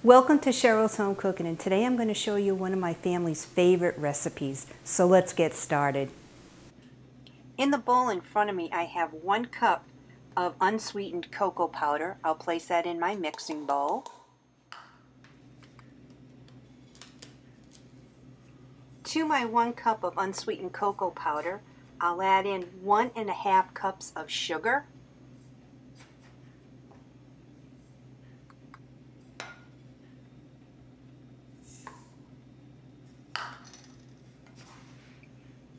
Welcome to Cheryl's Home Cooking, and today I'm going to show you one of my family's favorite recipes. So let's get started. In the bowl in front of me I have 1 cup of unsweetened cocoa powder. I'll place that in my mixing bowl. To my 1 cup of unsweetened cocoa powder, I'll add in 1½ cups of sugar.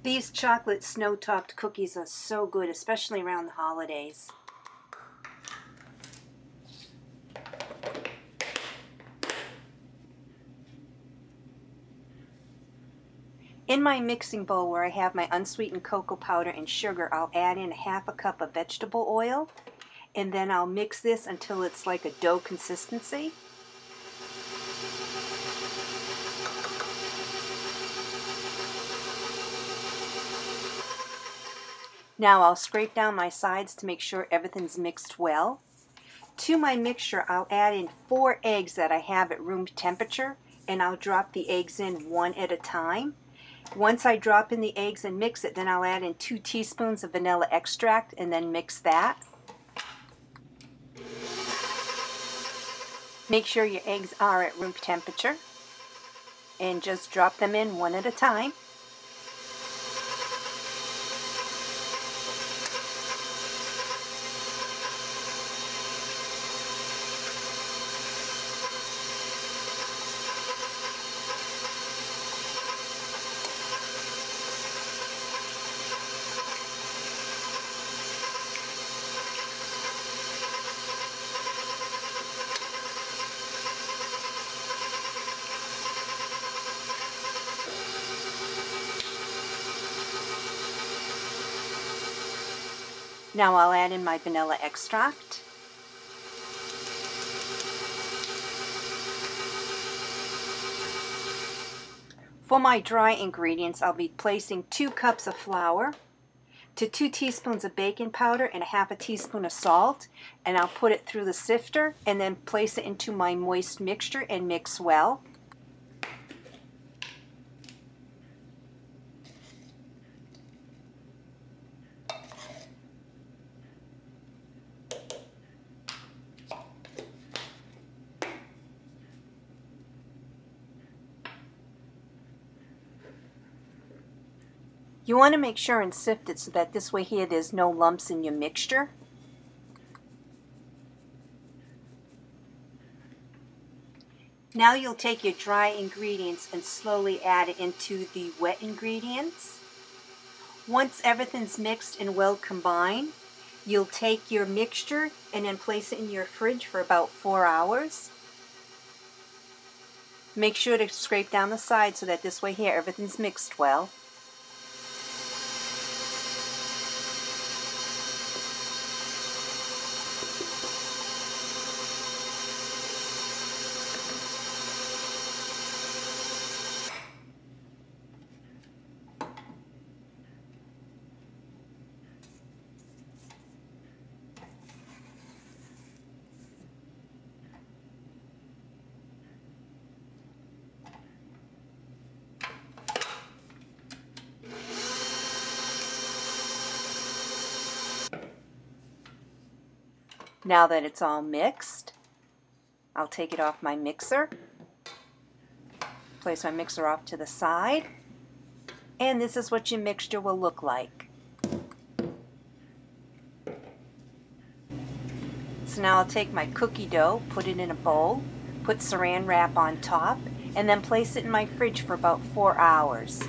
These chocolate snow-topped cookies are so good, especially around the holidays. In my mixing bowl where I have my unsweetened cocoa powder and sugar, I'll add in ½ cup of vegetable oil, and then I'll mix this until it's like a dough consistency. Now I'll scrape down my sides to make sure everything's mixed well. To my mixture, I'll add in 4 eggs that I have at room temperature, and I'll drop the eggs in 1 at a time. Once I drop in the eggs and mix it, then I'll add in 2 teaspoons of vanilla extract and then mix that. Make sure your eggs are at room temperature and just drop them in 1 at a time. Now I'll add in my vanilla extract. For my dry ingredients, I'll be placing 2 cups of flour to 2 teaspoons of baking powder and ½ teaspoon of salt, and I'll put it through the sifter and then place it into my moist mixture and mix well. You want to make sure and sift it so that this way here there's no lumps in your mixture. Now you'll take your dry ingredients and slowly add it into the wet ingredients. Once everything's mixed and well combined, you'll take your mixture and then place it in your fridge for about 4 hours. Make sure to scrape down the sides so that this way here everything's mixed well. Now that it's all mixed, I'll take it off my mixer, place my mixer off to the side, and this is what your mixture will look like. So now I'll take my cookie dough, put it in a bowl, put saran wrap on top, and then place it in my fridge for about 4 hours.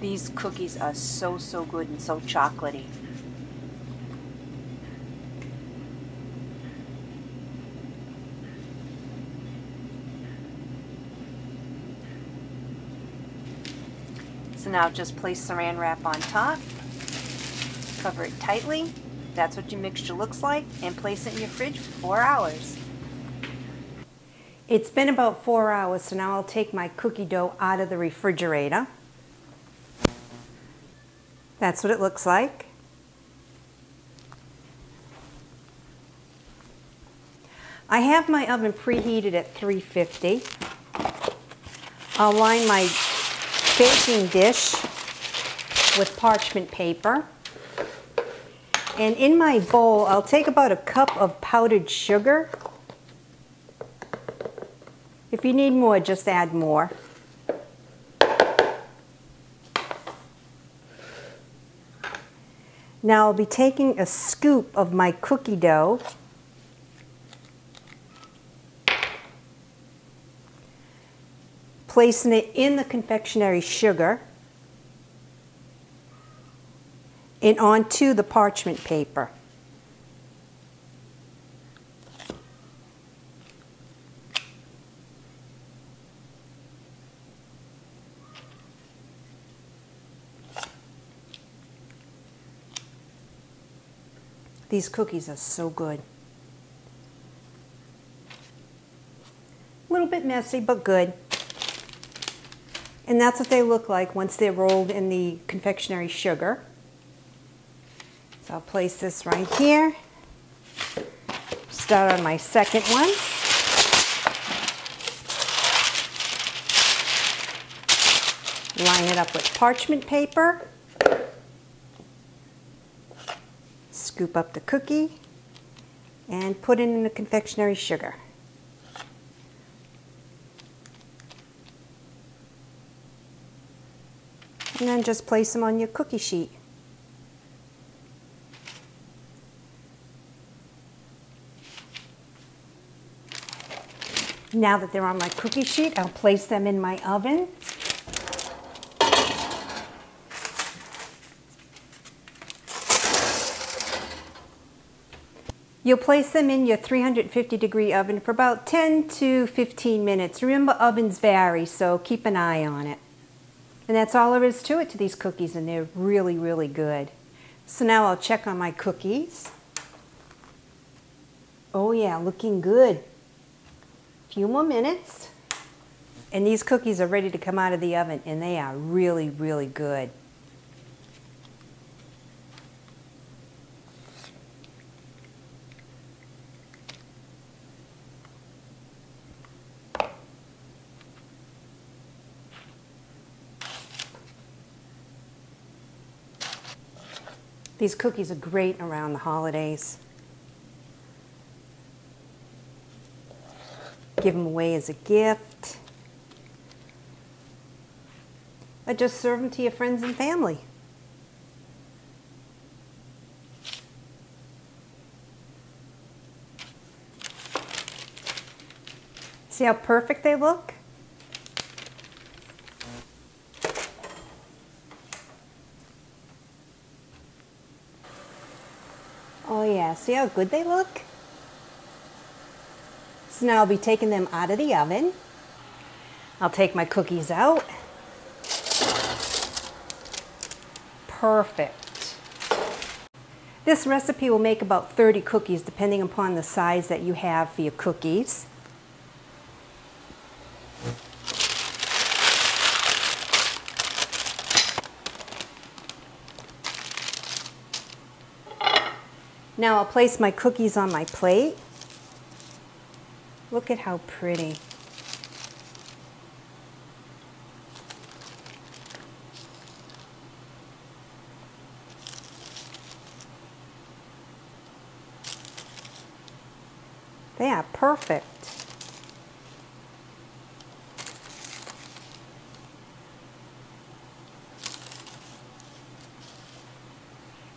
These cookies are so good and so chocolatey. So now just place saran wrap on top, cover it tightly. That's what your mixture looks like, and place it in your fridge for 4 hours. It's been about 4 hours, so now I'll take my cookie dough out of the refrigerator. That's what it looks like. I have my oven preheated at 350. I'll line my baking dish with parchment paper. And in my bowl, I'll take about a cup of powdered sugar. If you need more, just add more. Now I'll be taking a scoop of my cookie dough, placing it in the confectionery sugar and onto the parchment paper. These cookies are so good. A little bit messy, but good. And that's what they look like once they're rolled in the confectionery sugar. So I'll place this right here. Start on my second one. Line it up with parchment paper. Scoop up the cookie and put it in the confectionery sugar. And then just place them on your cookie sheet. Now that they're on my cookie sheet, I'll place them in my oven. You'll place them in your 350-degree oven for about 10 to 15 minutes. Remember, ovens vary, so keep an eye on it. And that's all there is to it to these cookies, and they're really, really good. So now I'll check on my cookies. Oh yeah, looking good. A few more minutes. And these cookies are ready to come out of the oven, and they are really, really good. These cookies are great around the holidays. Give them away as a gift. Or just serve them to your friends and family. See how perfect they look? Oh yeah, see how good they look? So now I'll be taking them out of the oven. I'll take my cookies out. Perfect. This recipe will make about 30 cookies depending upon the size that you have for your cookies. Now I'll place my cookies on my plate. Look at how pretty. They are perfect.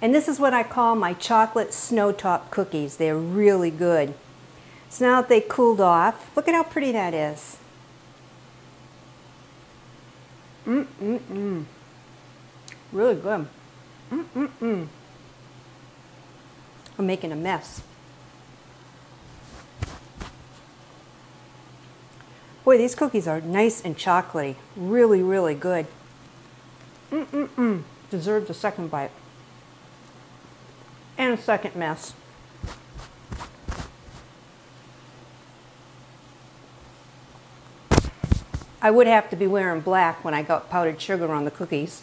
And this is what I call my chocolate snow top cookies. They're really good. So now that they cooled off, look at how pretty that is. Really good. I'm making a mess. Boy, these cookies are nice and chocolatey. Really, really good. Deserves a second bite. And a second mess. I would have to be wearing black when I got powdered sugar on the cookies.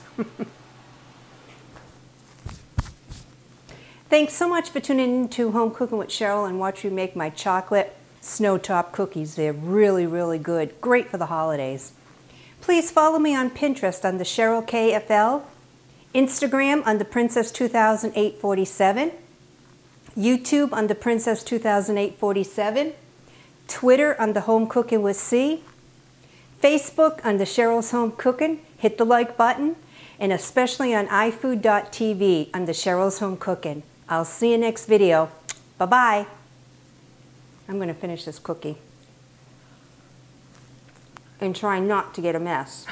Thanks so much for tuning in to Home Cooking with Cheryl and watch me make my chocolate snow top cookies. They're really, really good. Great for the holidays. Please follow me on Pinterest under Cheryl KFL, Instagram under Princess 200847, YouTube under Princess 200847, Twitter under Home Cooking with C, Facebook under Cheryl's Home Cooking. Hit the like button, and especially on iFood.tv under Cheryl's Home Cooking. I'll see you next video. Bye-bye. I'm going to finish this cookie and try not to get a mess.